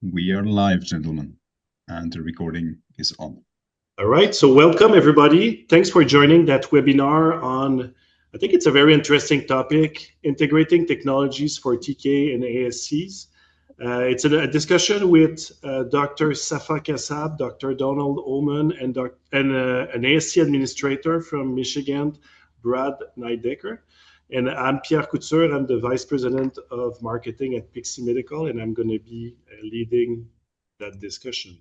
We are live, gentlemen, and the recording is on. All right, so welcome everybody. Thanks for joining that webinar on, I think it's a very interesting topic, integrating technologies for TKA and ASCs. It's a discussion with Dr. Safa Kassab, Dr. Donald Hohman, and an ASC administrator from Michigan, Brad Neidecker. And I'm Pierre Couture. I'm the Vice President of Marketing at Pixee Medical, and I'm going to be leading that discussion.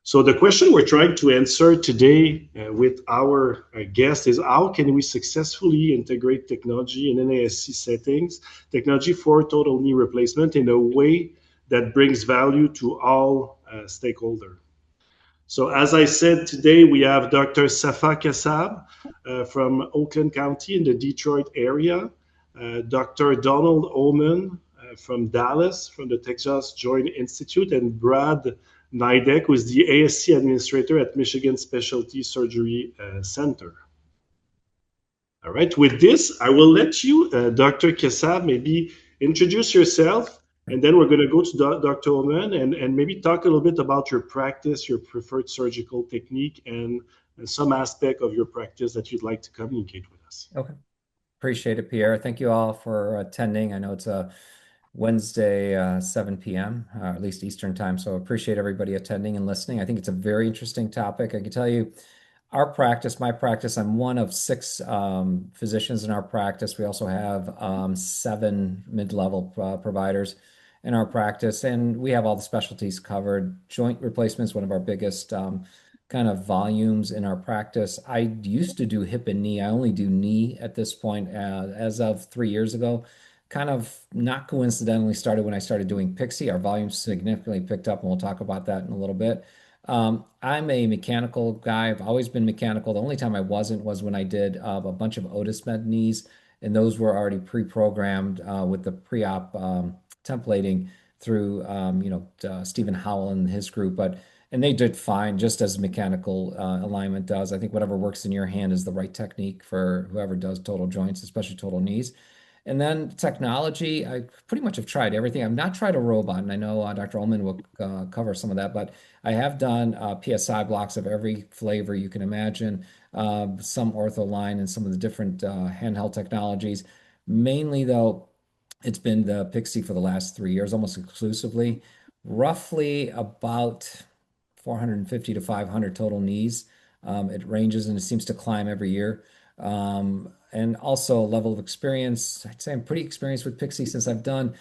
So the question we're trying to answer today with our guest is how can we successfully integrate technology in NASC settings, technology for total knee replacement in a way that brings value to all stakeholders. So as I said, today we have Dr. Safa Kassab from Oakland County in the Detroit area, Dr. Donald Hohman from Dallas, from the Texas Joint Institute, and Brad Neideck, who is the ASC administrator at Michigan Specialty Surgery Center. All right, with this, I will let you, Dr. Kassab, maybe introduce yourself, and then we're going to go to Dr. Hohman and maybe talk a little bit about your practice, your preferred surgical technique, and some aspect of your practice that you'd like to communicate with us. Okay. Appreciate it, Pierre. Thank you all for attending. I know it's a Wednesday, 7 p.m., at least Eastern time. So appreciate everybody attending and listening. I think it's a very interesting topic. I can tell you our practice, my practice, I'm one of 6 physicians in our practice. We also have 7 mid-level providers in our practice, and we have all the specialties covered. Joint replacement is one of our biggest kind of volumes in our practice. I used to do hip and knee. I only do knee at this point as of 3 years ago. Kind of not coincidentally started when I started doing Pixee. Our volume significantly picked up, and we'll talk about that in a little bit. I'm a mechanical guy. I've always been mechanical. The only time I wasn't was when I did a bunch of Otis Med knees, and those were already pre-programmed with the pre-op templating through Stephen Howell and his group. And they did fine, just as mechanical alignment does. I think whatever works in your hand is the right technique for whoever does total joints, especially total knees. And then technology, I pretty much have tried everything. I've not tried a robot, and I know Dr. Ullman will cover some of that, but I have done PSI blocks of every flavor you can imagine, some ortholine and some of the different handheld technologies. Mainly, though, it's been the Pixee for the last 3 years, almost exclusively. Roughly about 450 to 500 total knees. It ranges and it seems to climb every year. And also a level of experience. I'd say I'm pretty experienced with Pixee since I've done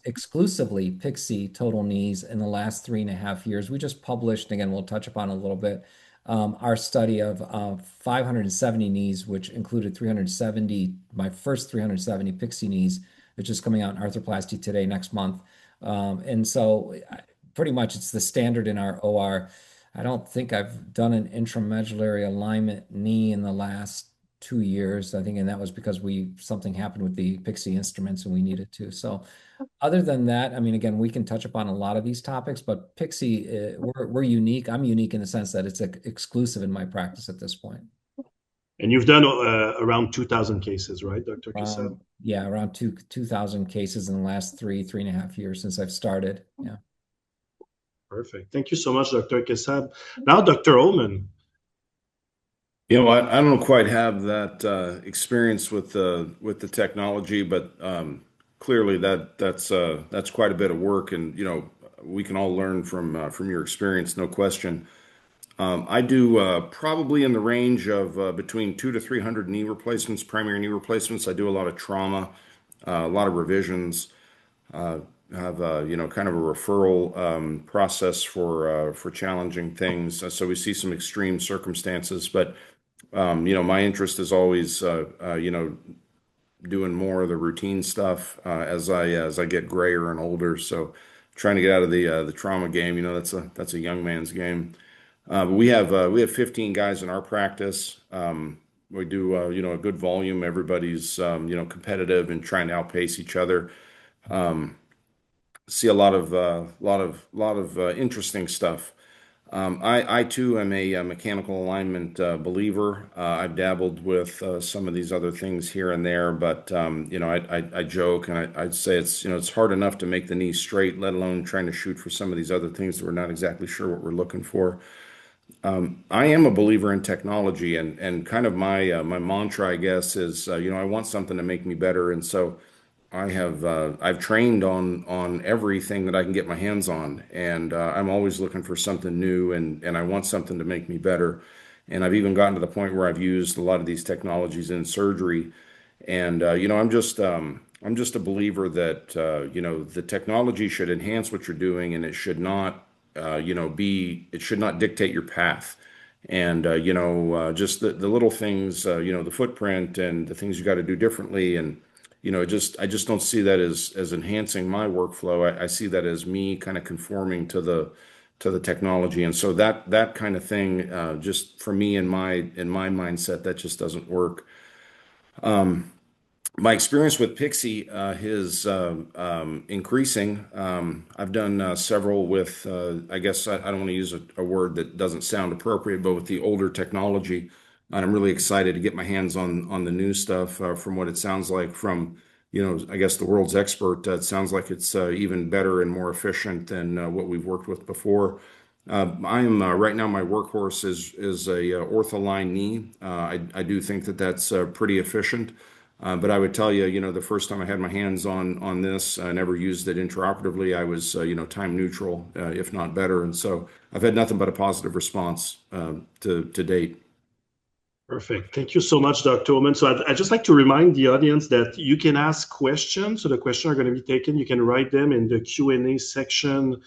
exclusively Pixee total knees in the last 3.5 years. We just published, again, we'll touch upon a little bit, our study of 570 knees, which included my first 370 Pixee knees, which is coming out in Arthroplasty today, next month. And so pretty much it's the standard in our OR. I don't think I've done an intramedullary alignment knee in the last 2 years, I think, and that was because something happened with the Pixee instruments and we needed to. So other than that, I mean, again, we can touch upon a lot of these topics, but Pixee, we're unique. I'm unique in the sense that it's exclusive in my practice at this point. And you've done around 2,000 cases, right, Dr. Kassab? Yeah, around 2,000 cases in the last 3.5 years since I've started. Yeah. Perfect. Thank you so much, Dr. Kassab. Now, Dr. Hohman. I don't quite have that experience with the technology, but clearly that's quite a bit of work, and we can all learn from your experience, no question. I do probably in the range of between 200 to 300 knee replacements, primary knee replacements. I do a lot of trauma, a lot of revisions. Have kind of a referral process for challenging things. So we see some extreme circumstances, but my interest is always doing more of the routine stuff as I get grayer and older. So trying to get out of the trauma game, that's a young man's game. But we have 15 guys in our practice. We do a good volume. Everybody's competitive and trying to outpace each other. See a lot of interesting stuff. I too am a mechanical alignment believer. I've dabbled with some of these other things here and there, but I joke and I'd say it's hard enough to make the knee straight, let alone trying to shoot for some of these other things that we're not exactly sure what we're looking for. I am a believer in technology, and kind of my mantra, I guess, is I want something to make me better, and so I've trained on everything that I can get my hands on, and I'm always looking for something new, and I want something to make me better. And I've even gotten to the point where I've used a lot of these technologies in surgery, and I'm just a believer that the technology should enhance what you're doing, and it should not it should not dictate your path. And just the little things, the footprint and the things you got to do differently, and I just don't see that as enhancing my workflow. I see that as me kind of conforming to the technology, and so that kind of thing, just for me in my mindset, that just doesn't work. My experience with Pixee is increasing. I've done several with, I guess I don't want to use a word that doesn't sound appropriate, but with the older technology. And I'm really excited to get my hands on the new stuff. From what it sounds like from, I guess the world's expert, it sounds like it's even better and more efficient than what we've worked with before. I am right now, my workhorse is a ortholine knee. I do think that that's pretty efficient. But I would tell you, the first time I had my hands on this, I never used it intraoperatively. I was, time neutral, if not better. And so I've had nothing but a positive response to date. Perfect. Thank you so much, Dr. Hohman. So I'd just like to remind the audience that you can ask questions. So the questions are going to be taken. You can write them in the Q&A section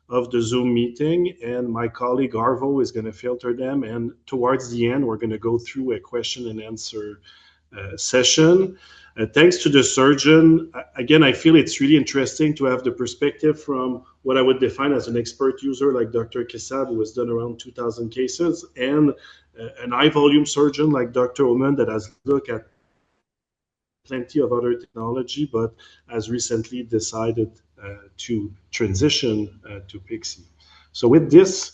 of the Zoom meeting, and my colleague Arvo is going to filter them. And towards the end, we're going to go through a question and answer session. Thanks to the surgeon. Again, I feel it's really interesting to have the perspective from what I would define as an expert user like Dr. Kassab, who has done around 2,000 cases, and an high volume surgeon like Dr. Hohman that has looked at plenty of other technology, but has recently decided to transition to Pixee. So with this,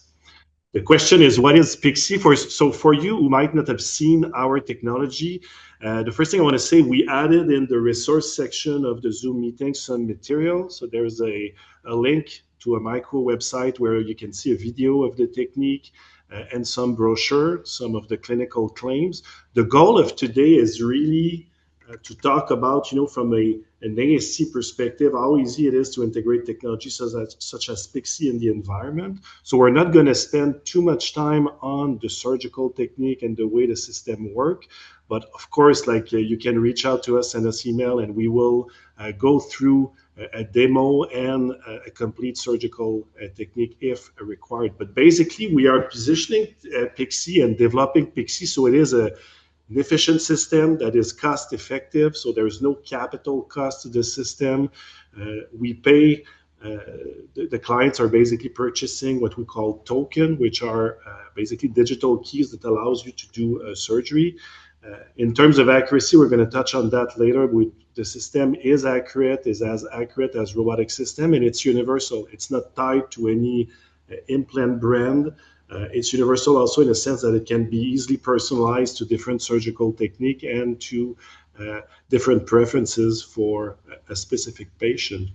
the question is, what is Pixee? So for you who might not have seen our technology, the first thing I want to say, we added in the resource section of the Zoom meeting some material. So there's a link to a micro website where you can see a video of the technique and some brochure, some of the clinical claims. The goal of today is really to talk about, from an ASC perspective, how easy it is to integrate technology such as Pixee in the environment. So we're not going to spend too much time on the surgical technique and the way the system works. But of course, you can reach out to us, send us email, and we will go through a demo and a complete surgical technique if required. But basically, we are positioning Pixee and developing Pixee so it is an efficient system that is cost effective, so there is no capital cost to the system. We pay, the clients are basically purchasing what we call token, which are basically digital keys that allows you to do surgery. In terms of accuracy, we're going to touch on that later. The system is accurate, is as accurate as robotic system, and it's universal. It's not tied to any implant brand. It's universal also in a sense that it can be easily personalized to different surgical technique and to different preferences for a specific patient.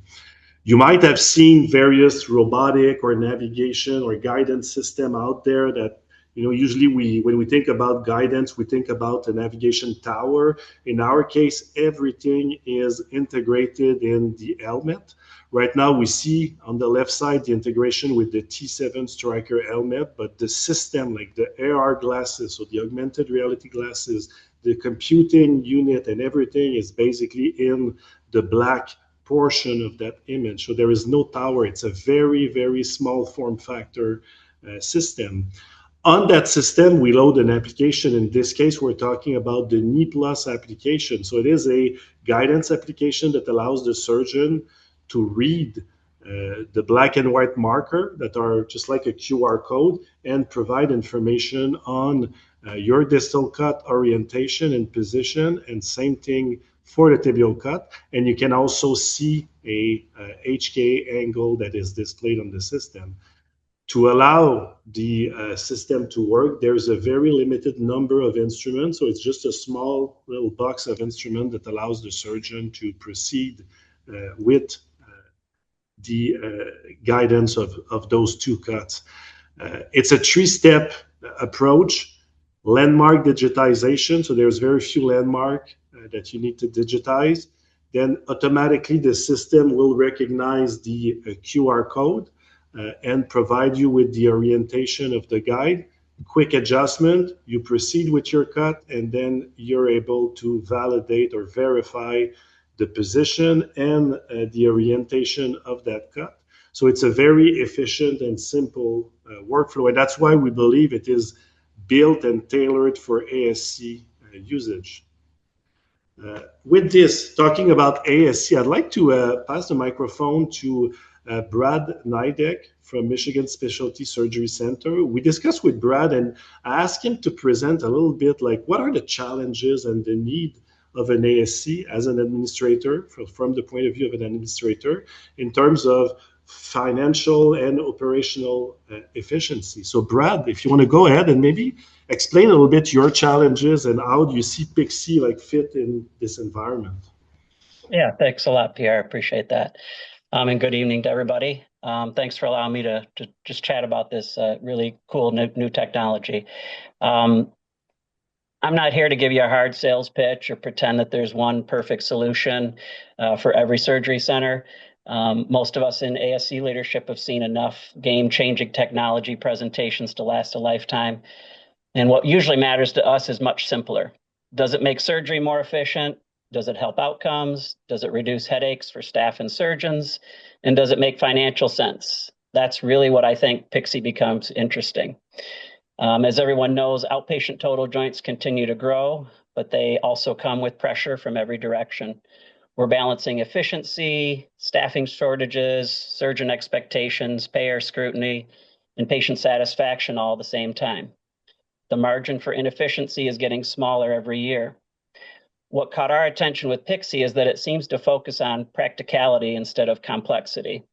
You might have seen various robotic or navigation or guidance system out there that, usually when we think about guidance, we think about a navigation tower. In our case, everything is integrated in the helmet. Right now, we see on the left side the integration with the T7 Striker helmet, but the system, like the AR glasses, so the augmented reality glasses, the computing unit and everything is basically in the black portion of that image. So there is no tower. It's a very, very small form factor system. On that system, we load an application. In this case, we're talking about the Knee Plus application. So it is a guidance application that allows the surgeon to read the black and white marker that are just like a QR code and provide information on your distal cut orientation and position, and same thing for the tibial cut. And you can also see a HKA angle that is displayed on the system. To allow the system to work, there's a very limited number of instruments. So it's just a small little box of instruments that allows the surgeon to proceed with the guidance of those two cuts. It's a three-step approach. Landmark digitization, so there's very few landmark that you need to digitize. Then automatically the system will recognize the QR code and provide you with the orientation of the guide. Quick adjustment, you proceed with your cut, and then you're able to validate or verify the position and the orientation of that cut. So it's a very efficient and simple workflow, and that's why we believe it is built and tailored for ASC usage. With this, talking about ASC, I'd like to pass the microphone to Brad Nidek from Michigan Specialty Surgery Center. We discussed with Brad, and I asked him to present a little bit like what are the challenges and the need of an ASC as an administrator, from the point of view of an administrator, in terms of financial and operational efficiency. So Brad, if you want to go ahead and maybe explain a little bit your challenges and how do you see Pixee like fit in this environment? Yeah, thanks a lot, Pierre. I appreciate that. And good evening to everybody. Thanks for allowing me to just chat about this really cool new technology. I'm not here to give you a hard sales pitch or pretend that there's one perfect solution for every surgery center. Most of us in ASC leadership have seen enough game-changing technology presentations to last a lifetime. And what usually matters to us is much simpler. Does it make surgery more efficient? Does it help outcomes? Does it reduce headaches for staff and surgeons? And does it make financial sense? That's really what I think Pixee becomes interesting. As everyone knows, outpatient total joints continue to grow, but they also come with pressure from every direction. We're balancing efficiency, staffing shortages, surgeon expectations, payer scrutiny, and patient satisfaction all at the same time. The margin for inefficiency is getting smaller every year. What caught our attention with Pixee is that it seems to focus on practicality instead of complexity.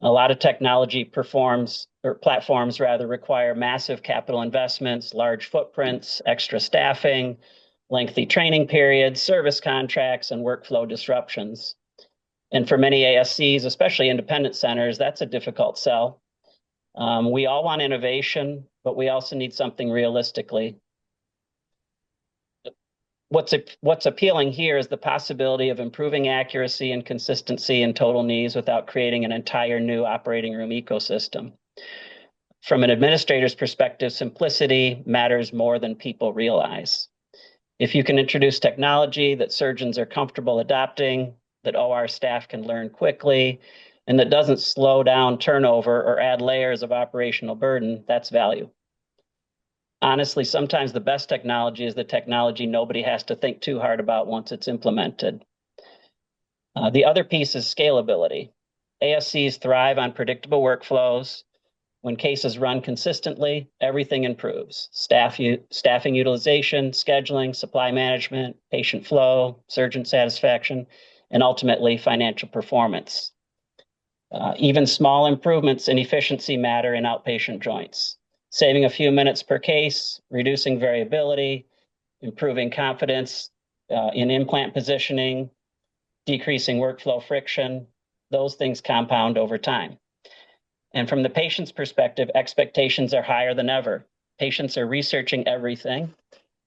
A lot of technology platforms require massive capital investments, large footprints, extra staffing, lengthy training periods, service contracts, and workflow disruptions. And for many ASCs, especially independent centers, that's a difficult sell. We all want innovation, but we also need something realistically. What's appealing here is the possibility of improving accuracy and consistency in total knees without creating an entire new operating room ecosystem. From an administrator's perspective, simplicity matters more than people realize. If you can introduce technology that surgeons are comfortable adopting, that OR staff can learn quickly, and that doesn't slow down turnover or add layers of operational burden, that's value. Honestly, sometimes the best technology is the technology nobody has to think too hard about once it's implemented. The other piece is scalability. ASCs thrive on predictable workflows. When cases run consistently, everything improves. Staffing utilization, scheduling, supply management, patient flow, surgeon satisfaction, and ultimately financial performance. Even small improvements in efficiency matter in outpatient joints. Saving a few minutes per case, reducing variability, improving confidence in implant positioning, decreasing workflow friction, those things compound over time. And from the patient's perspective, expectations are higher than ever. Patients are researching everything.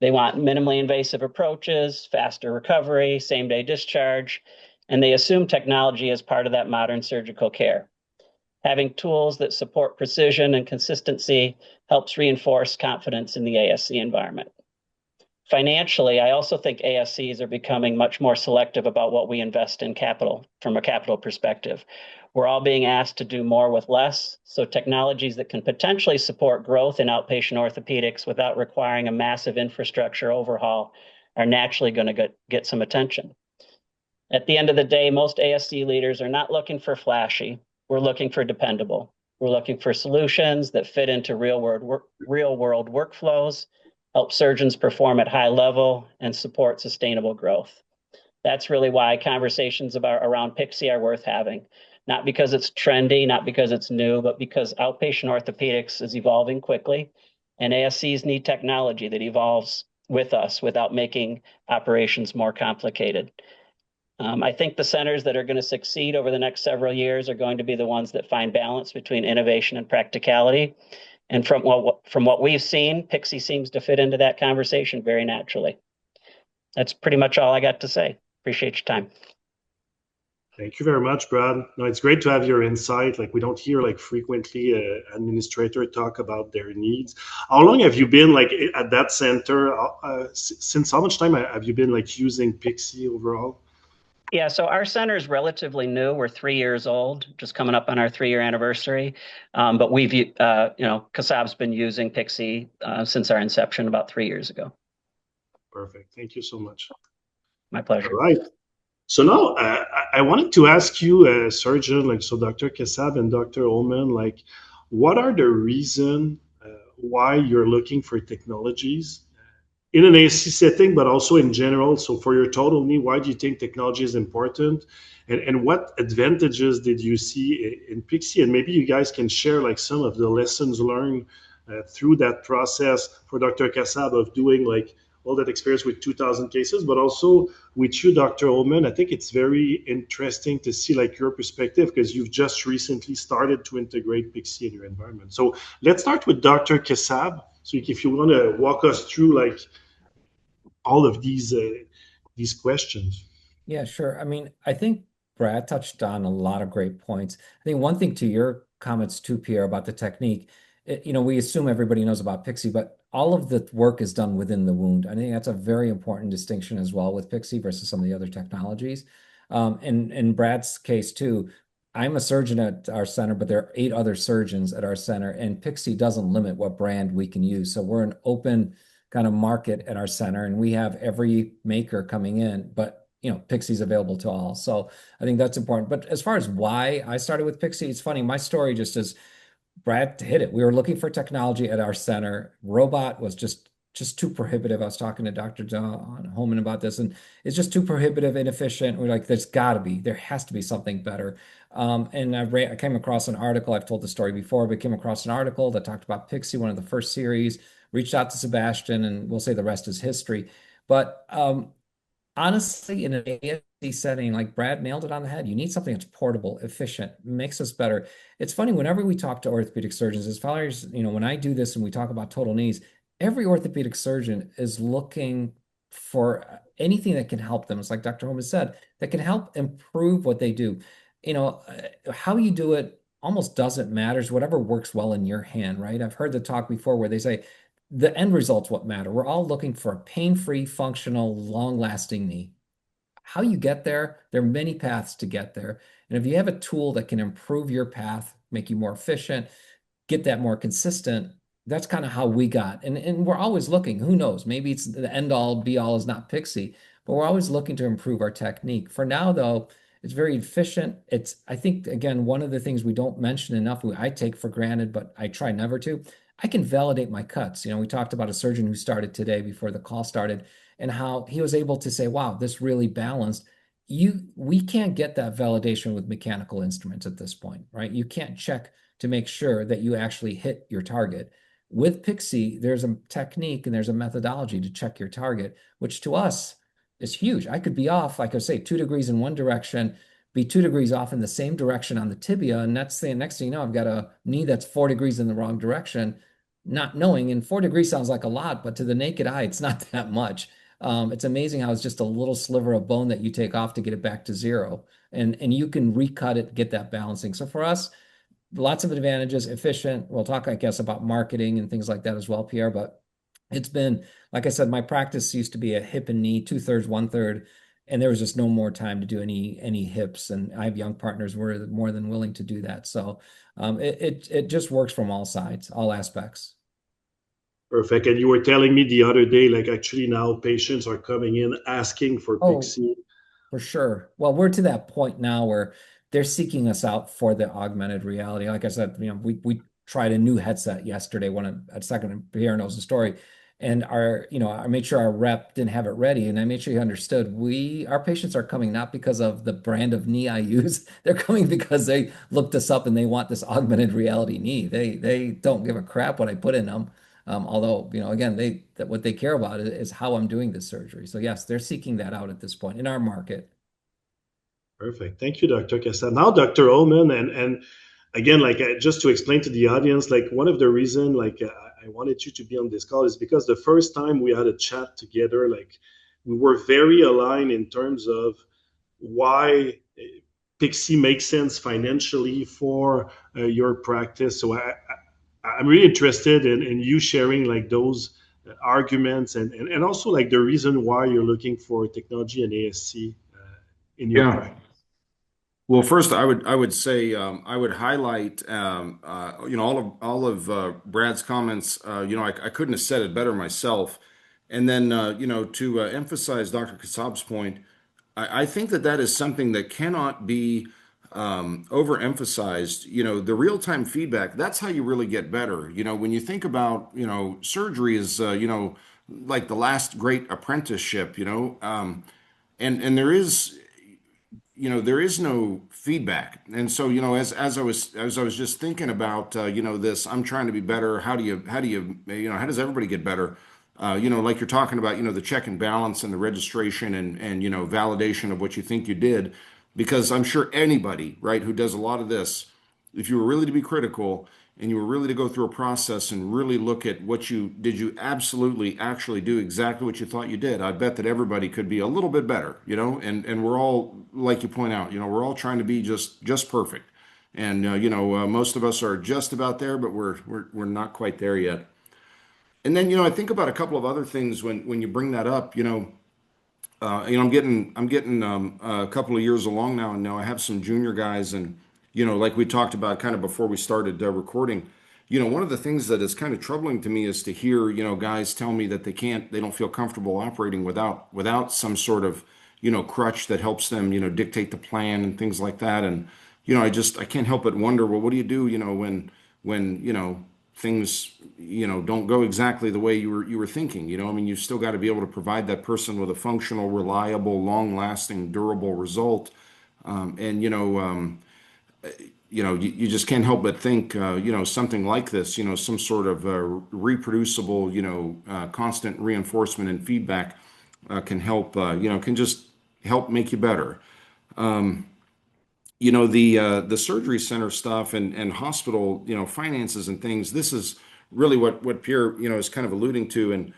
They want minimally invasive approaches, faster recovery, same-day discharge, and they assume technology is part of that modern surgical care. Having tools that support precision and consistency helps reinforce confidence in the ASC environment. Financially, I also think ASCs are becoming much more selective about what we invest in capital from a capital perspective. We're all being asked to do more with less, so technologies that can potentially support growth in outpatient orthopedics without requiring a massive infrastructure overhaul are naturally going to get some attention. At the end of the day, most ASC leaders are not looking for flashy. We're looking for dependable. We're looking for solutions that fit into real-world workflows, help surgeons perform at high level, and support sustainable growth. That's really why conversations around Pixee are worth having. not because it's trendy, not because it's new, but because outpatient orthopedics is evolving quickly, and ASCs need technology that evolves with us without making operations more complicated. I think the centers that are going to succeed over the next several years are going to be the ones that find balance between innovation and practicality. And from what we've seen, Pixee seems to fit into that conversation very naturally. That's pretty much all I got to say. Appreciate your time. Thank you very much, Brad. No, it's great to have your insight. Like, we don't hear like frequently administrator talk about their needs. How long have you been like at that center? Since how much time have you been like using Pixee overall? Yeah, so our center is relatively new. We're 3 years old, just coming up on our 3-year anniversary. But we've, Kassab's been using Pixee since our inception about 3 years ago. Perfect. Thank you so much. My pleasure. All right. So now I wanted to ask you, surgeon, like, so Dr. Kassab and Dr. Hohman, like, what are the reason why you're looking for technologies in an ASC setting, but also in general? So for your total knee, why do you think technology is important? And what advantages did you see in Pixee? And maybe you guys can share like some of the lessons learned through that process for Dr. Kassab of doing like all that experience with 2,000 cases, but also with you, Dr. Hohman. I think it's very interesting to see like your perspective because you've just recently started to integrate Pixee in your environment. So let's start with Dr. Kassab. So if you want to walk us through like all of these questions. Yeah, sure. I mean, I think Brad touched on a lot of great points. I think one thing to your comments too, Pierre, about the technique, we assume everybody knows about Pixee, but all of the work is done within the wound. I think that's a very important distinction as well with Pixee versus some of the other technologies. In Brad's case too, I'm a surgeon at our center, but there are 8 other surgeons at our center, and Pixee doesn't limit what brand we can use. So we're an open kind of market at our center, and we have every maker coming in, but Pixee's available to all. So I think that's important. But as far as why I started with Pixee, it's funny. My story just is Brad hit it. We were looking for technology at our center. Robot was just too prohibitive. I was talking to Dr. Hohman about this, and it's just too prohibitive, inefficient. We're like, there has to be something better. And I came across an article. I've told the story before, but came across an article that talked about Pixee, one of the first series. Reached out to Sebastian, and we'll say the rest is history. But honestly, in an ASC setting, like Brad nailed it on the head, you need something that's portable, efficient, makes us better. It's funny, whenever we talk to orthopedic surgeons, as far as, when I do this and we talk about total knees, every orthopedic surgeon is looking for anything that can help them. It's like Dr. Hohman said, that can help improve what they do. How you do it almost doesn't matter. It's whatever works well in your hand, right? I've heard the talk before where they say, the end result's what matter. We're all looking for a pain-free, functional, long-lasting knee. How you get there, there are many paths to get there. And if you have a tool that can improve your path, make you more efficient, get that more consistent, that's kind of how we got. And we're always looking. Who knows? Maybe it's the end-all, be-all is not Pixee, but we're always looking to improve our technique. For now, though, it's very efficient. I think, again, one of the things we don't mention enough, I take for granted, but I try never to, I can validate my cuts. We talked about a surgeon who started today before the call started and how he was able to say, wow, this really balanced. We can't get that validation with mechanical instruments at this point, right? You can't check to make sure that you actually hit your target. With Pixee, there's a technique and there's a methodology to check your target, which to us is huge. I could be off, like I say, 2 degrees in one direction, be 2 degrees off in the same direction on the tibia, and that's the next thing you know, I've got a knee that's 4 degrees in the wrong direction, not knowing. And 4 degrees sounds like a lot, but to the naked eye, it's not that much. It's amazing how it's just a little sliver of bone that you take off to get it back to 0, and you can recut it, get that balancing. So for us, lots of advantages, efficient. We'll talk, I guess, about marketing and things like that as well, Pierre. But it's been, like I said, my practice used to be a hip and knee, 2/3, 1/3. And there was just no more time to do any hips. And I have young partners who are more than willing to do that. So it just works from all sides, all aspects. Perfect. And you were telling me the other day, like actually now patients are coming in asking for Pixee. For sure. Well, we're to that point now where they're seeking us out for the augmented reality. Like I said, we tried a new headset yesterday. A second Pierre knows the story. And I made sure our rep didn't have it ready, and I made sure he understood our patients are coming not because of the brand of knee I use. They're coming because they looked us up and they want this augmented reality knee. They don't give a crap what I put in them. Although, again, what they care about is how I'm doing this surgery. So yes, they're seeking that out at this point in our market. Perfect. Thank you, Dr. Kassab. Now, Dr. Hohman, and again, just to explain to the audience, one of the reason, I wanted you to be on this call is because the first time we had a chat together, we were very aligned in terms of why Pixee makes sense financially for your practice. So I'm really interested in you sharing those arguments and also the reason why you're looking for technology and ASC in your practice. Well, first, I would say I would highlight all of Brad's comments. I couldn't have said it better myself. And then to emphasize Dr. Kassab's point, I think that is something that cannot be overemphasized. The real-time feedback, that's how you really get better. When you think about surgery is like the last great apprenticeship. And there is. There is no feedback. And so, as I was just thinking about, this, I'm trying to be better. How does everybody get better? Like you're talking about, the check and balance and the registration and validation of what you think you did, because I'm sure anybody, right, who does a lot of this, if you were really to be critical and you were really to go through a process and really look at did you absolutely actually do exactly what you thought you did? I bet that everybody could be a little bit better, and we're all, like you point out, we're all trying to be just perfect. And, most of us are just about there, but we're not quite there yet. And then, I think about a couple of other things when you bring that up, I'm getting a couple of years along now, and now I have some junior guys, and like we talked about kind of before we started recording, one of the things that is kind of troubling to me is to hear guys tell me that they don't feel comfortable operating without some sort of crutch that helps them dictate the plan and things like that. And I can't help but wonder, well, what do you do when things don't go exactly the way you were thinking? You've still got to be able to provide that person with a functional, reliable, long-lasting, durable result. You just can't help but think, something like this, some sort of reproducible, constant reinforcement and feedback can help, can just help make you better. The surgery center stuff and hospital, finances and things, this is really what Pierre, is kind of alluding to. And,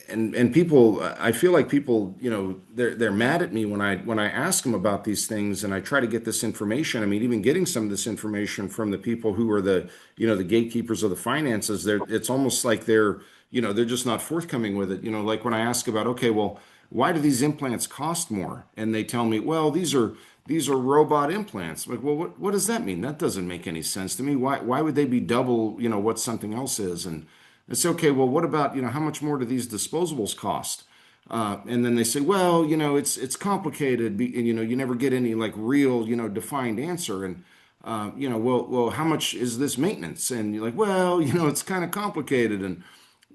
and people, I feel like people, they're mad at me when I ask them about these things and I try to get this information. Even getting some of this information from the people who are the gatekeepers of the finances, it's almost like they're just not forthcoming with it. Like when I ask about, okay, well, why do these implants cost more? And they tell me, well, these are robot implants. Like, well, what does that mean? That doesn't make any sense to me. Why would they be double, what something else is? And it's okay. Well, what about, how much more do these disposables cost? And then they say, well, it's complicated, and you never get any real, defined answer. And well, how much is this maintenance? And you're like, well, it's kind of complicated. And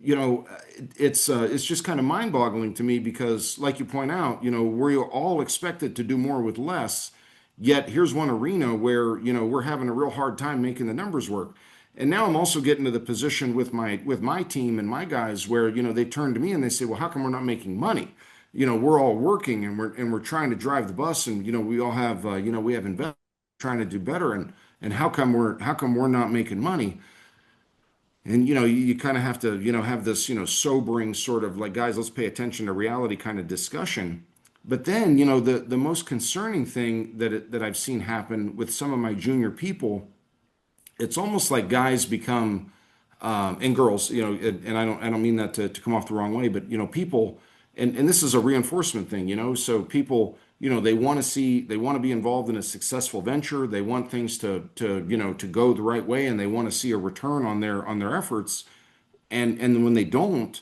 it's just kind of mind-boggling to me because, like you point out, we're all expected to do more with less. Yet here's one arena where we're having a real hard time making the numbers work. And now I'm also getting to the position with my team and my guys where they turn to me and they say, well, how come we're not making money? We're all working and we're trying to drive the bus, and we all have we have investors trying to do better, and how come we're not making money? And you kind of have to have this sobering sort of guys, let's pay attention to reality kind of discussion. But then the most concerning thing that I've seen happen with some of my junior people, it's almost like guys become and girls, and I don't mean that to come off the wrong way, but people, and this is a reinforcement thing, so people, they want to be involved in a successful venture. They want things to go the right way, and they want to see a return on their efforts. And when they don't,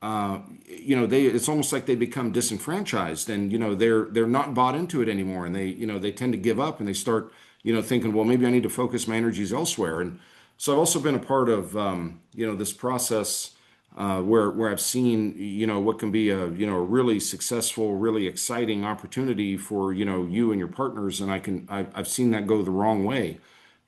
it's almost like they become disenfranchised, and they're not bought into it anymore, and they tend to give up, and they start thinking, well, maybe I need to focus my energies elsewhere. And So I've also been a part of this process where I've seen what can be a a really successful, really exciting opportunity for you and your partners, and I've seen that go the wrong way.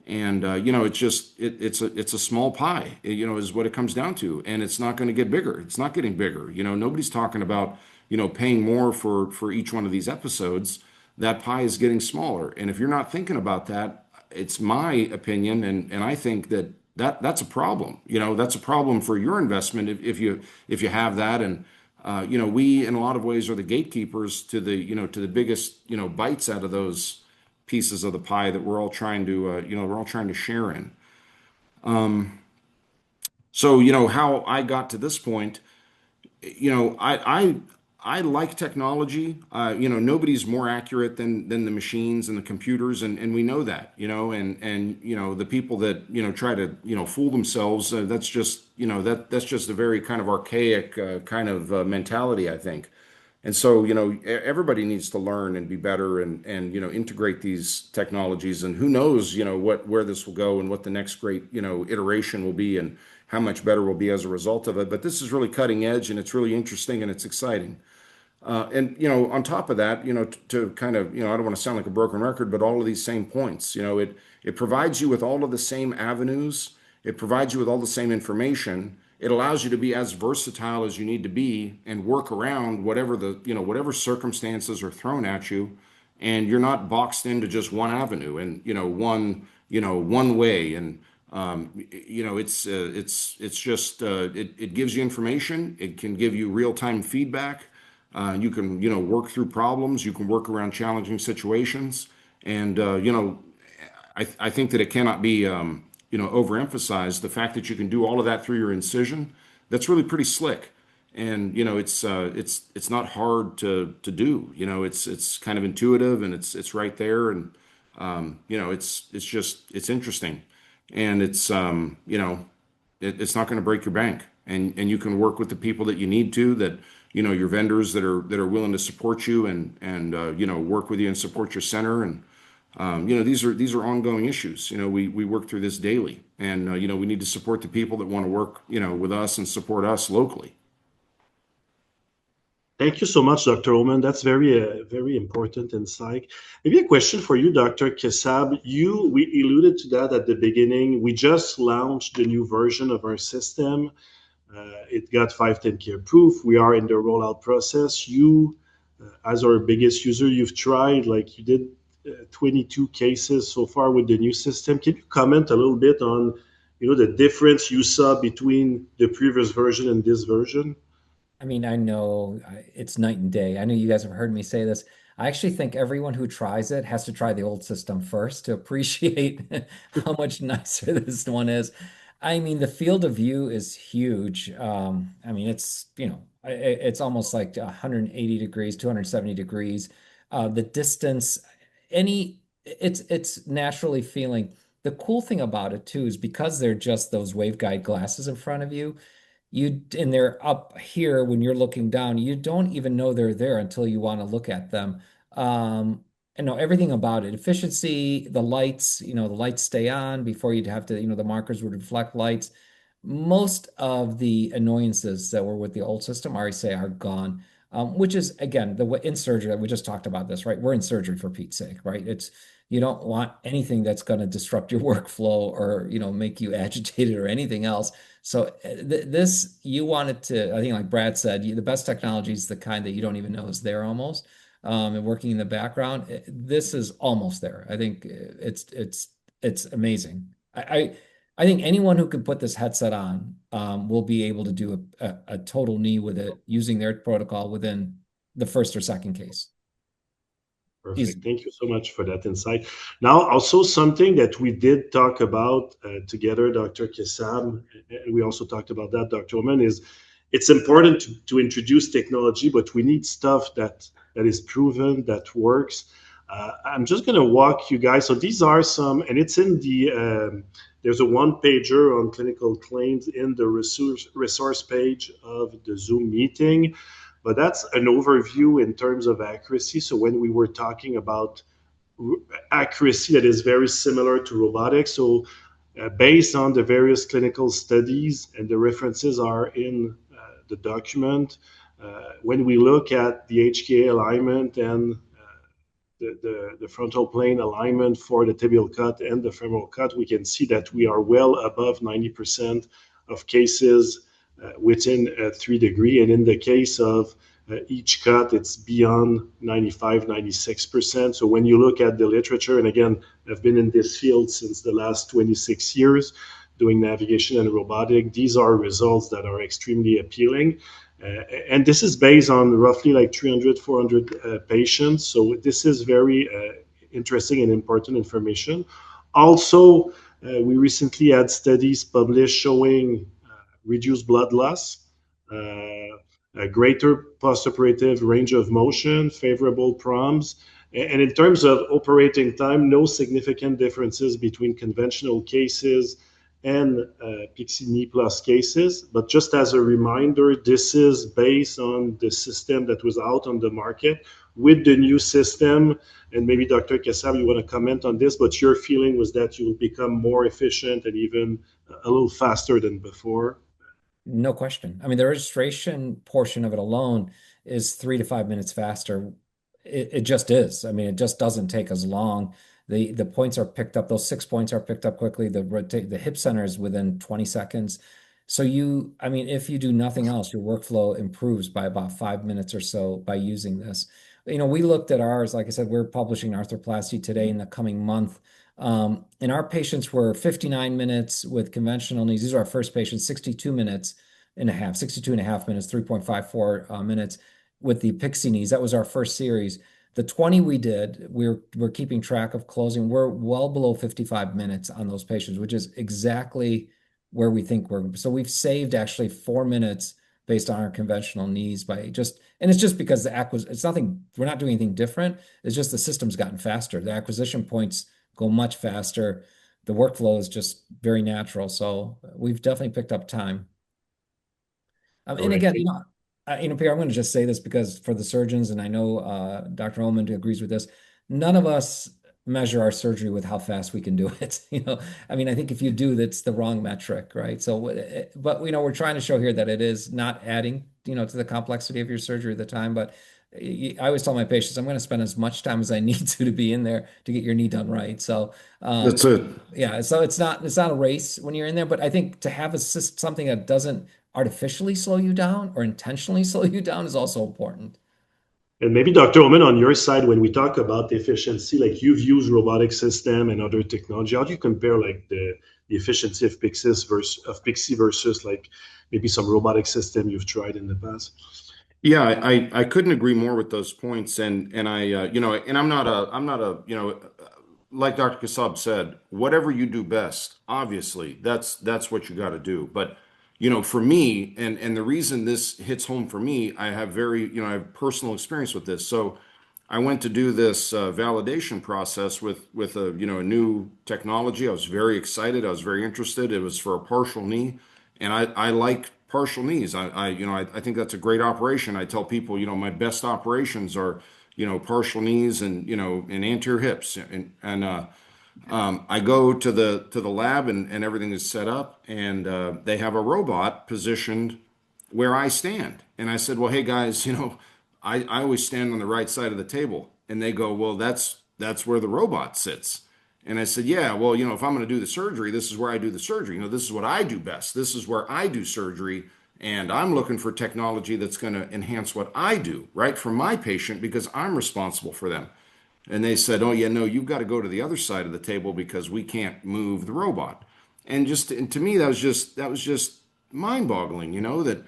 And it's a small pie, is what it comes down to, and it's not going to get bigger. It's not getting bigger. Nobody's talking about paying more for each one of these episodes. That pie is getting smaller, and if you're not thinking about that, it's my opinion, and I think that's a problem. That's a problem for your investment if you have that. And we in a lot of ways are the gatekeepers to the biggest bites out of those pieces of the pie that we're all trying to share in. So how I got to this point, I like technology. Nobody's more accurate than the machines and the computers, and we know that. And the people that try to fool themselves. That's just that's just a very kind of archaic kind of mentality, I think. And so, everybody needs to learn and be better and integrate these technologies. And who knows, where this will go and what the next great, iteration will be and how much better we'll be as a result of it. But this is really cutting edge, and it's really interesting and it's exciting. And on top of that, to kind of, I don't want to sound like a broken record, but all of these same points, it provides you with all of the same avenues. It provides you with all the same information. It allows you to be as versatile as you need to be and work around whatever circumstances are thrown at you, and you're not boxed into just one avenue and one way. And it's just it gives you information. It can give you real-time feedback. You can work through problems. You can work around challenging situations, and I think that it cannot be overemphasized. The fact that you can do all of that through your incision, that's really pretty slick, and it's not hard to do. It's kind of intuitive, and it's right there, and it's interesting, and it's it's not going to break your bank, and you can work with the people that you need to, that your vendors that are willing to support you and work with you and support your center. And these are ongoing issues. We work through this daily, and we need to support the people that want to work with us and support us locally. Thank you so much, Dr. Hohman. That's very important insight. Maybe a question for you, Dr. Kassab. We alluded to that at the beginning. We just launched the new version of our system. It got 510(k) approved. We are in the rollout process. You, as our biggest user, you've tried, like you did 22 cases so far with the new system. Can you comment a little bit on the difference you saw between the previous version and this version? I mean, I know it's night and day. I know you guys have heard me say this. I actually think everyone who tries it has to try the old system first to appreciate how much nicer this one is. I mean, the field of view is huge. I mean, it's almost like 180 degrees, 270 degrees. The distance, it's naturally feeling. The cool thing about it too is because they're just those waveguide glasses in front of you, and they're up here when you're looking down, you don't even know they're there until you want to look at them. And know everything about it. Efficiency, the lights, the lights stay on before you'd have to, the markers would reflect lights. Most of the annoyances that were with the old system, I already say, are gone. Which is, again, in surgery, we just talked about this, right? We're in surgery for Pete's sake, right? You don't want anything that's going to disrupt your workflow or, make you agitated or anything else. So this, you want it to, I think like Brad said, the best technology is the kind that you don't even know is there almost. And working in the background, this is almost there. I think it's amazing. I think anyone who can put this headset on will be able to do a total knee with it using their protocol within the first or second case. Perfect. Thank you so much for that insight. Now, also something that we did talk about together, Dr. Kassab, and we also talked about that, Dr. Hohman, is it's important to introduce technology, but we need stuff that is proven, that works. I'm just going to walk you guys. So these are some, and it's in the, there's a one-pager on clinical claims in the resource page of the Zoom meeting. But that's an overview in terms of accuracy. So when we were talking about accuracy that is very similar to robotics, so based on the various clinical studies, and the references are in the document. When we look at the HKA alignment and the frontal plane alignment for the tibial cut and the femoral cut, we can see that we are well above 90% of cases within 3 degree. And in the case of each cut, it's beyond 95, 96%. So when you look at the literature, and again, I've been in this field since the last 26 years doing navigation and robotic, these are results that are extremely appealing. And this is based on roughly like 300, 400 patients. So this is very interesting and important information. Also, we recently had studies published showing reduced blood loss, a greater postoperative range of motion, favorable PROMs, and in terms of operating time, no significant differences between conventional cases and Pixee Knee Plus cases. But just as a reminder, this is based on the system that was out on the market. With the new system, and maybe Dr. Kassab, you want to comment on this, but your feeling was that you will become more efficient and even a little faster than before? No question. I mean, the registration portion of it alone is 3 to 5 minutes faster. It just is. I mean, it just doesn't take as long. The points are picked up. Those 6 points are picked up quickly. The hip center is within 20 seconds. So I mean, if you do nothing else, your workflow improves by about 5 minutes or so by using this. You know, we looked at ours. Like I said, we're publishing arthroplasty today in the coming month. And our patients were 59 minutes with conventional knees. These are our first patients, 62 minutes and a half, 62 and a half minutes, 3.54 minutes with the Pixee knees. That was our first series. The 20 we did, we're keeping track of closing. We're well below 55 minutes on those patients, which is exactly where we think so we've saved actually 4 minutes based on our conventional knees by and it's just because it's nothing, we're not doing anything different. It's just the system's gotten faster. The acquisition points go much faster. The workflow is just very natural. So we've definitely picked up time. And again, Pierre, I'm going to just say this because for the surgeons, and I know Dr. Hohman agrees with this, none of us measure our surgery with how fast we can do it. I mean, I think if you do, that's the wrong metric, right? So, but we're trying to show here that it is not adding, to the complexity of your surgery at the time. But I always tell my patients, I'm going to spend as much time as I need to be in there to get your knee done right. So that's it. Yeah. So it's not a race when you're in there, but I think to have something that doesn't artificially slow you down or intentionally slow you down is also important. And maybe Dr. Hohman, on your side, when we talk about efficiency, like you've used robotic system and other technology, how do you compare like the efficiency of Pixee versus like maybe some robotic system you've tried in the past? Yeah, I couldn't agree more with those points, and I and I'm not a like Dr. Kassab said, whatever you do best, obviously that's what you got to do. But for me, and the reason this hits home for me, I have I have personal experience with this. So I went to do this validation process with a a new technology. I was very excited. I was very interested. It was for a partial knee, and I like partial knees. I think that's a great operation. I tell people, my best operations are partial knees and and anterior hips, and I go to the lab and everything is set up, and they have a robot positioned where I stand. And I said, well, hey guys, I always stand on the right side of the table. And they go, well, that's where the robot sits. And I said, yeah, well, if I'm going to do the surgery, this is where I do the surgery. This is what I do best. This is where I do surgery. And I'm looking for technology that's going to enhance what I do, right, for my patient, because I'm responsible for them. And they said, oh, yeah, no, you've got to go to the other side of the table because we can't move the robot. And to me, that was just mind-boggling, that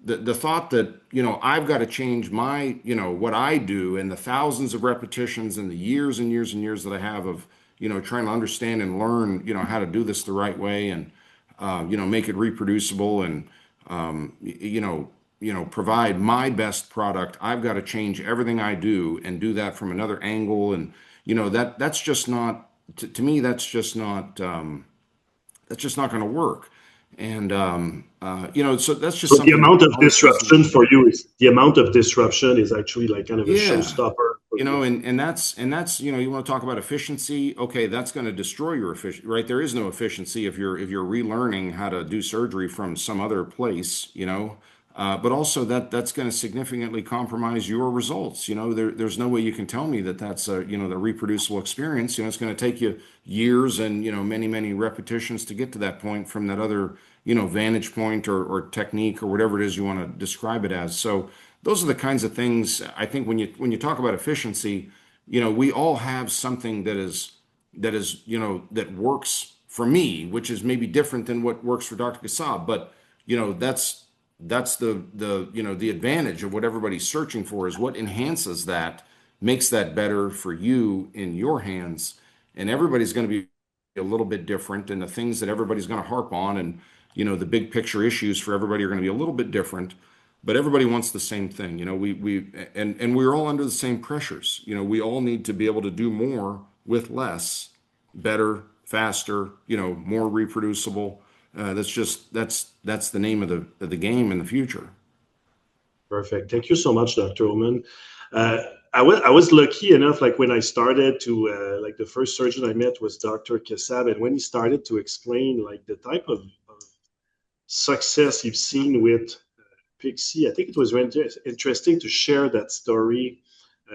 the thought that, I've got to change my, what I do, and the thousands of repetitions and the years and years and years that I have of, trying to understand and learn, how to do this the right way and, make it reproducible and, provide my best product. I've got to change everything I do and do that from another angle. And, that's just not, to me, that's just not going to work. And, so that's just the amount of disruption for you is actually like kind of a showstopper You know, and that's, you know, you want to talk about efficiency. Okay, that's going to destroy your efficiency, right? There is no efficiency if you're relearning how to do surgery from some other place, you know. But also that's going to significantly compromise your results. You know, there's no way you can tell me that that's a, you know, the reproducible experience. You know, it's going to take you years and, you know, many repetitions to get to that point from that other, you know, vantage point or technique or whatever it is you want to describe it as. So those are the kinds of things I think when you talk about efficiency, you know, we all have something that is, you know, that works for me, which is maybe different than what works for Dr. Kassab. But, you know, that's the you know, the advantage of what everybody's searching for is what enhances that, makes that better for you in your hands. And everybody's going to be a little bit different, and the things that everybody's going to harp on, and you know, the big picture issues for everybody are going to be a little bit different. But everybody wants the same thing. You know, and we're all under the same pressures. You know, we all need to be able to do more with less, better, faster, you know, more reproducible. That's the name of the game in the future. Perfect. Thank you so much, Dr. Hohman. I was lucky enough, like when I started to, like the first surgeon I met was Dr. Kassab, and when he started to explain like the type of success you've seen with Pixee, I think it was really interesting to share that story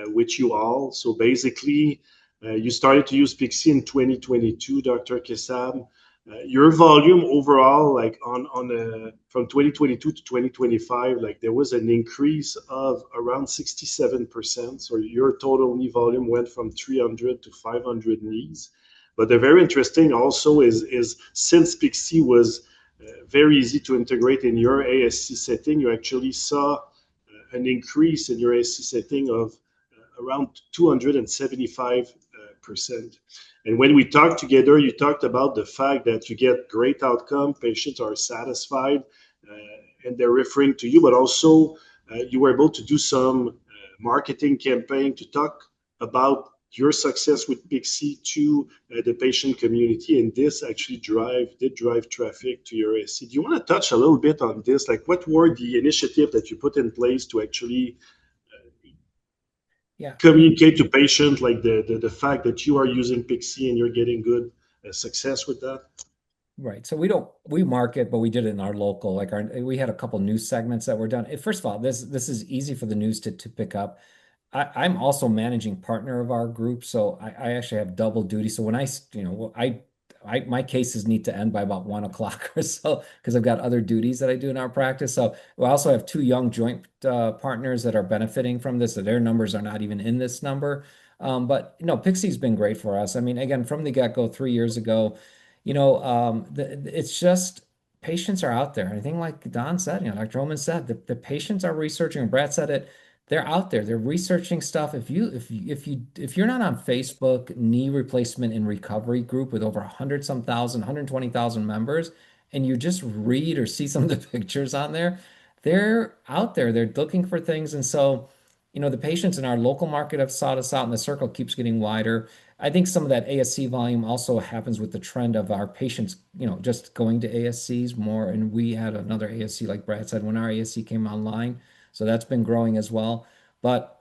with you all. So basically, you started to use Pixee in 2022, Dr. Kassab. Your volume overall, like from 2022 to 2025, like there was an increase of around 67%. So your total knee volume went from 300 to 500 knees. But the very interesting also is since Pixee was very easy to integrate in your ASC setting, you actually saw an increase in your ASC setting of around 275%. And when we talked together, you talked about the fact that you get great outcome, patients are satisfied, and they're referring to you, but also you were able to do some marketing campaign to talk about your success with Pixee to the patient community, and this actually did drive traffic to your ASC. Do you want to touch a little bit on this? Like, what were the initiatives that you put in place to actually communicate to patients, like the fact that you are using Pixee and you're getting good success with that? Right. So we market, but we did it in our local, like we had a couple news segments that were done. First of all, this is easy for the news to pick up. I'm also managing partner of our group, so I actually have double duty. So when my cases need to end by about 1 o'clock or so because I've got other duties that I do in our practice. So we also have 2 young joint partners that are benefiting from this. So their numbers are not even in this number. But you know, Pixee's been great for us. I mean, again, from the get-go 3 years ago, you know, it's just patients are out there. I think like Don said, you know, Dr. Hohman said, the patients are researching, and Brad said it. They're out there. They're researching stuff. If you're not on Facebook knee replacement and recovery group with over 120,000 members, and you just read or see some of the pictures on there, they're out there. They're looking for things, and so you know the patients in our local market have sought us out, and the circle keeps getting wider. I think some of that ASC volume also happens with the trend of our patients, you know, just going to ASCs more, and we had another ASC, like Brad said, when our ASC came online. So that's been growing as well. But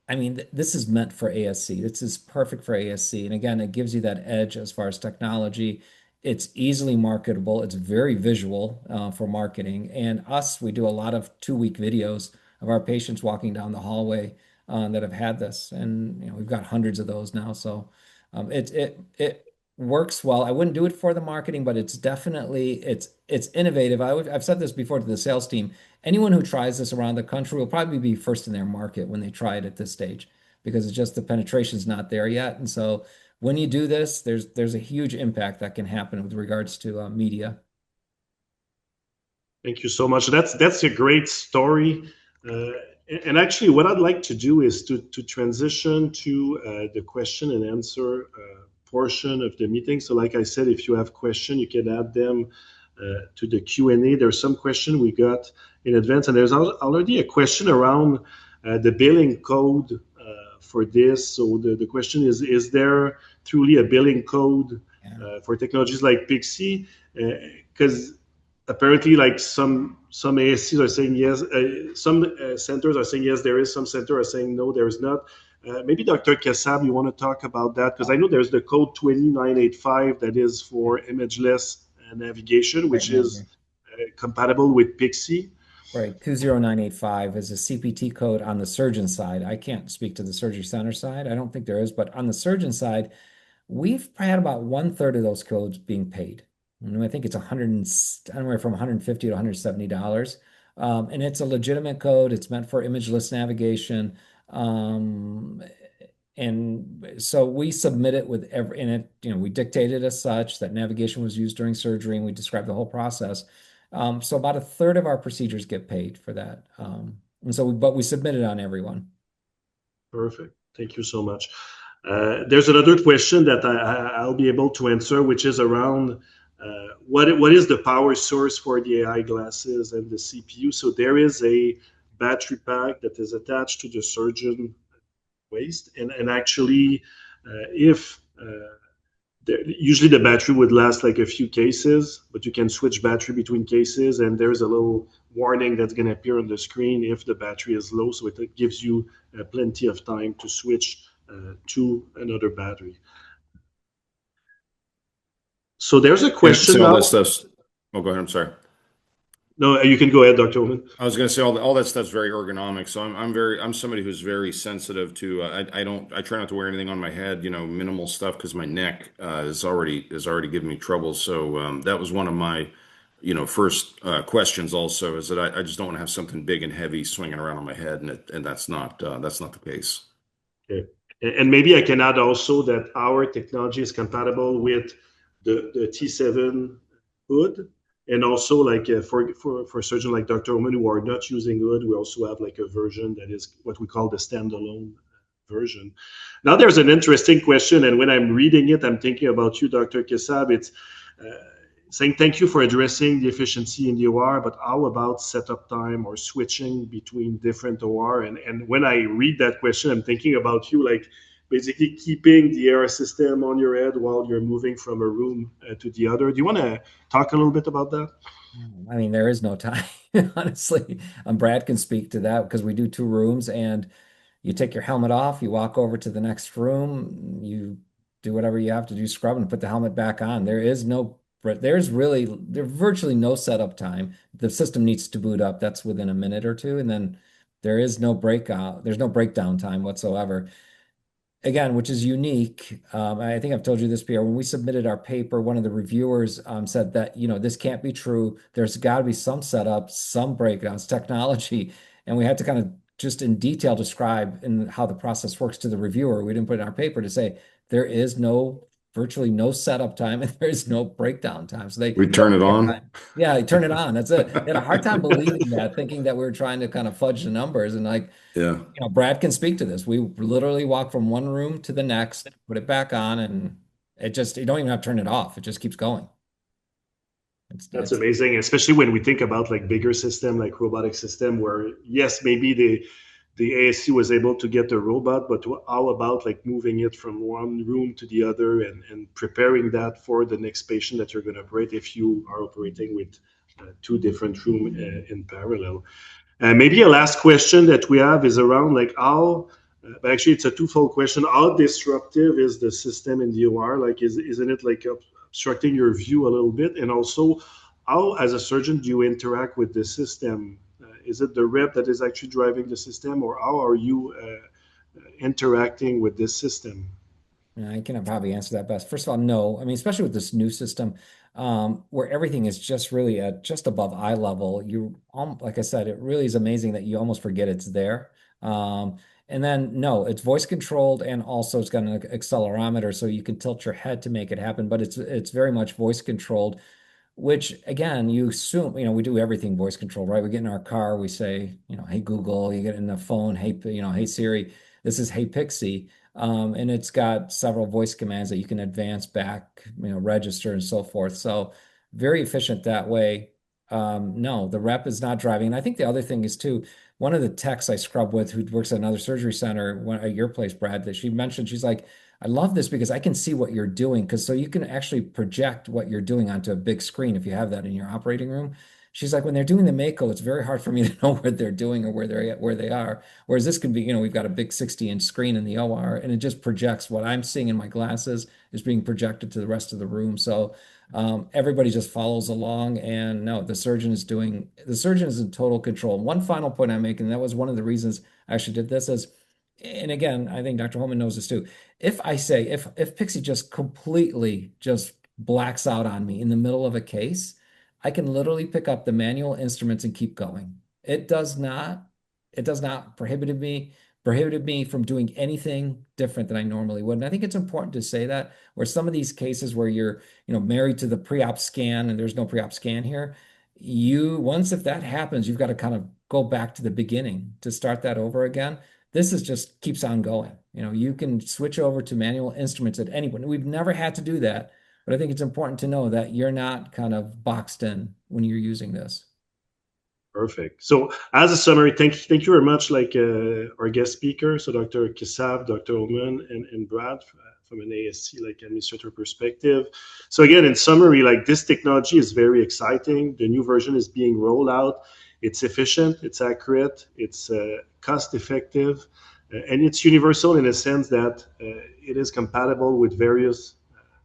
I mean, this is meant for ASC. This is perfect for ASC. And again, it gives you that edge as far as technology. It's easily marketable. It's very visual for marketing. And we do a lot of 2-week videos of our patients walking down the hallway that have had this. And you know, we've got hundreds of those now. So it works well. I wouldn't do it for the marketing, but it's definitely it's innovative. I've said this before to the sales team. Anyone who tries this around the country will probably be first in their market when they try it at this stage, because it's just the penetration's not there yet. And so when you do this, there's a huge impact that can happen with regards to media. Thank you so much. That's a great story. And actually, what I'd like to do is to transition to the question and answer portion of the meeting. So like I said, if you have questions, you can add them to the Q&A. There's some question we got in advance, and there's already a question around the billing code for this. So the question is there truly a billing code for technologies like Pixee? Because apparently, like some ASCs are saying yes, some centers are saying yes, there is. Some centers are saying no, there is not. Maybe Dr. Kassab, you want to talk about that? Because I know there's the code 20985 that is for imageless navigation, which is compatible with Pixee. Right, 20985 is a CPT code on the surgeon side. I can't speak to the surgery center side. I don't think there is, but on the surgeon side, we've had about 1/3 of those codes being paid. And I think it's anywhere from $150 to $170. And it's a legitimate code. It's meant for imageless navigation. And so we submit it with and it, we dictated as such that navigation was used during surgery, and we described the whole process. So about 1/3 of our procedures get paid for that. But we submit it on everyone. Perfect. Thank you so much. There's another question that I'll be able to answer, which is around what is the power source for the AI glasses and the CPU? So there is a battery pack that is attached to the surgeon waist, and actually, usually the battery would last like a few cases, but you can switch battery between cases, and there's a little warning that's going to appear on the screen if the battery is low, so it gives you plenty of time to switch to another battery. So there's a question. So all that stuff's, oh, go ahead. I'm sorry. No, you can go ahead, Dr. Hohman. I was going to say all that stuff's very ergonomic. So I'm somebody who's very sensitive to. I try not to wear anything on my head. Minimal stuff because my neck is already giving me trouble. So that was one of my, first questions. Also, is that I just don't want to have something big and heavy swinging around on my head, and that's not the case. Okay. And maybe I can add also that our technology is compatible with the T7 hood. And also, like for surgeons like Dr. Hohman who are not using hood, we also have like a version that is what we call the standalone version. Now, there's an interesting question, and when I'm reading it, I'm thinking about you, Dr. Kassab. It's saying thank you for addressing the efficiency in the OR, but how about setup time or switching between different OR? And when I read that question, I'm thinking about you, like basically keeping the AR system on your head while you're moving from a room to the other. Do you want to talk a little bit about that? I mean, there is no time, honestly. Brad can speak to that because we do 2 rooms, and you take your helmet off, you walk over to the next room, you do whatever you have to do, scrub and put the helmet back on. There's virtually no setup time. The system needs to boot up. That's within a minute or two. And then there's no breakdown time whatsoever. Again, which is unique. I think I've told you this, Pierre. When we submitted our paper, one of the reviewers said that, this can't be true. There's got to be some setup, some breakdowns, technology. And we had to kind of just in detail describe how the process works to the reviewer. We didn't put it in our paper to say there is virtually no setup time and there's no breakdown time. So we turn it on. Yeah, you turn it on. That's it. They had a hard time believing that, thinking that we were trying to kind of fudge the numbers. And Brad can speak to this. We literally walk from one room to the next, put it back on, and you don't even have to turn it off. It just keeps going. That's amazing, especially when we think about like bigger system, like robotic system, where yes, maybe the ASC was able to get the robot, but how about like moving it from one room to the other and preparing that for the next patient that you're going to operate if you are operating with 2 different rooms in parallel. Maybe a last question that we have is around like how, but actually it's a twofold question. How disruptive is the system in the OR? Like, isn't it like obstructing your view a little bit? And also, how as a surgeon do you interact with the system? Is it the rep that is actually driving the system, or how are you interacting with this system? I can probably answer that best. First of all, no. I mean, especially with this new system, where everything is just really at just above eye level. Like I said, it really is amazing that you almost forget it's there. And then no, it's voice controlled, and also it's got an accelerometer, so you can tilt your head to make it happen. But it's very much voice controlled. Which again, you assume, we do everything voice control, right? We get in our car, we say, hey Google, you get in the phone, hey Siri, this is hey Pixee. And it's got several voice commands that you can advance back, register and so forth. So very efficient that way. No, the rep is not driving. And I think the other thing is too, one of the techs I scrub with who works at another surgery center at your place, Brad, that she mentioned, she's like, I love this because I can see what you're doing, so you can actually project what you're doing onto a big screen if you have that in your operating room. she's like, when they're doing the Mako, it's very hard for me to know what they're doing or where they are. Whereas this can be, we've got a big 60-inch screen in the OR, and it just projects what I'm seeing in my glasses is being projected to the rest of the room. So everybody just follows along, and no, the surgeon is in total control. One final point I'm making, and that was one of the reasons I actually did this, is, and again, I think Dr. Hohman knows this too. If Pixee just completely just blacks out on me in the middle of a case, I can literally pick up the manual instruments and keep going. It does not prohibit me from doing anything different than I normally would. And I think it's important to say that, where some of these cases where you're, married to the pre-op scan and there's no pre-op scan here, once if that happens, you've got to kind of go back to the beginning to start that over again. This is just keeps on going. You can switch over to manual instruments at any point. We've never had to do that, but I think it's important to know that you're not kind of boxed in when you're using this. Perfect. So as a summary, thank you very much, our guest speaker, so Dr. Kassab, Dr. Hohman, and Brad from an ASC administrator perspective. So again, in summary, this technology is very exciting. The new version is being rolled out. It's efficient, it's accurate, it's cost effective, and it's universal in a sense that it is compatible with various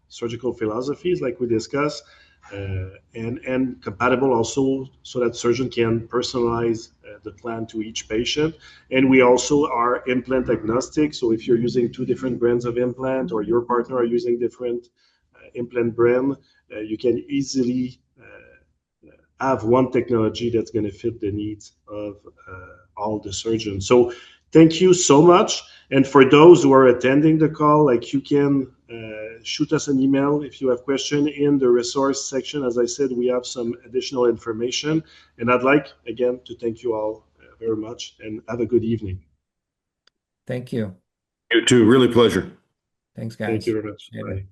surgical philosophies like we discussed, and compatible also so that surgeon can personalize the plan to each patient. And we also are implant agnostic. So if you're using 2 different brands of implant, or your partner are using different implant brand, you can easily have one technology that's going to fit the needs of all the surgeons. So thank you so much. And for those who are attending the call, you can shoot us an email if you have questions in the resource section. As I said, we have some additional information. And I'd like, again, to thank you all very much, and have a good evening. Thank you. You too. Really pleasure. Thanks, guys. Thank you very much. Later. Bye.